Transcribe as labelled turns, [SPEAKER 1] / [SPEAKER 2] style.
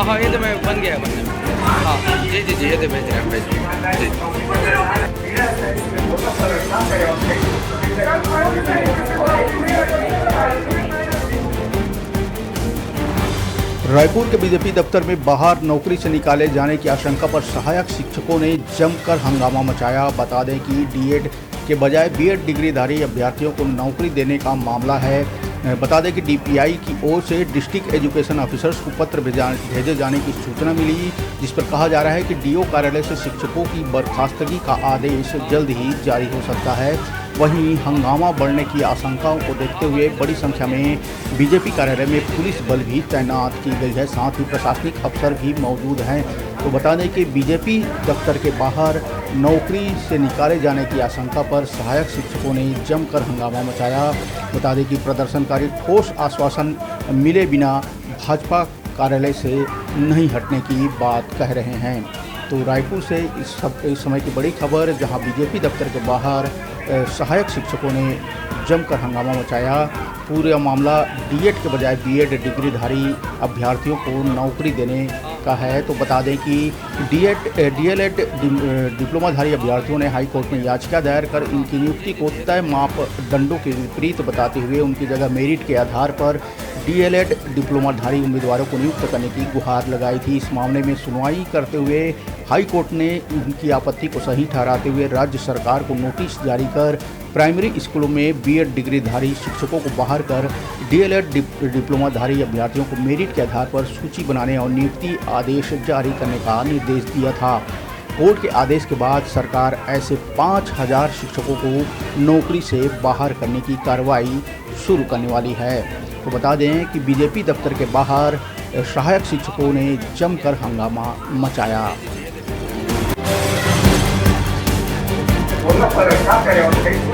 [SPEAKER 1] हाँ हाँ, ये तो मैं बन गया है बनने में। हाँ जी जी जी, ये तो भेज रहे हैं, भेज रहे हैं जी।
[SPEAKER 2] रायपुर के बीजेपी दफ्तर में बाहर नौकरी से निकाले जाने की आशंका पर सहायक शिक्षकों ने जमकर हंगामा मचाया। बता दें कि डीएड के बजाय बीएड डिग्रीधारी अभ्यर्थियों को नौकरी देने का मामला है। बता दें कि डीपीआई की ओर से डिस्ट्रिक्ट एजुकेशन ऑफिसर्स को पत्र भेजे जाने की सूचना मिली, जिस पर कहा जा रहा है कि डीओ कार्यालय से शिक्षकों की बर्खास्तगी का आदेश जल्द ही जारी हो सकता है। वहीं हंगामा बढ़ने की आशंकाओं को देखते हुए बड़ी संख्या में बीजेपी कार्यालय में पुलिस बल भी तैनात की गई है, साथ ही प्रशासनिक अफसर भी मौजूद हैं। तो बता दें कि बीजेपी दफ्तर के बाहर नौकरी से निकाले जाने की आशंका पर सहायक शिक्षकों ने जमकर हंगामा मचाया। बता दें कि प्रदर्शनकारी ठोस आश्वासन मिले बिना भाजपा कार्यालय से नहीं हटने की बात कह रहे हैं। तो रायपुर से इस समय की बड़ी खबर, जहां बीजेपी दफ्तर के बाहर सहायक शिक्षकों ने जमकर हंगामा मचाया। पूरा मामला डीएड के बजाय बीएड डिग्रीधारी अभ्यर्थियों को नौकरी देने का है। तो बता दें कि डीएलएड डिप्लोमाधारी अभ्यर्थियों ने हाई कोर्ट में याचिका दायर कर इनकी नियुक्ति को तय मापदंडों के विपरीत बताते हुए उनकी जगह मेरिट के आधार पर डीएलएड डिप्लोमाधारी उम्मीदवारों को नियुक्त करने की गुहार लगाई थी। इस मामले में सुनवाई करते हुए हाई कोर्ट ने उनकी आपत्ति को सही ठहराते हुए राज्य सरकार को नोटिस जारी कर प्राइमरी स्कूलों में बीएड डिग्रीधारी शिक्षकों को बाहर कर डीएलएड डिप्लोमाधारी अभ्यर्थियों को मेरिट के आधार पर सूची बनाने और नियुक्ति आदेश जारी करने का निर्देश दिया था। कोर्ट के आदेश के बाद सरकार ऐसे 5000 शिक्षकों को नौकरी से बाहर करने की कार्रवाई शुरू करने वाली है। तो बता दें कि बीजेपी दफ्तर के बाहर सहायक शिक्षकों ने जमकर हंगामा मचाया।
[SPEAKER 3] बोलना पड़ेगा, क्या करें।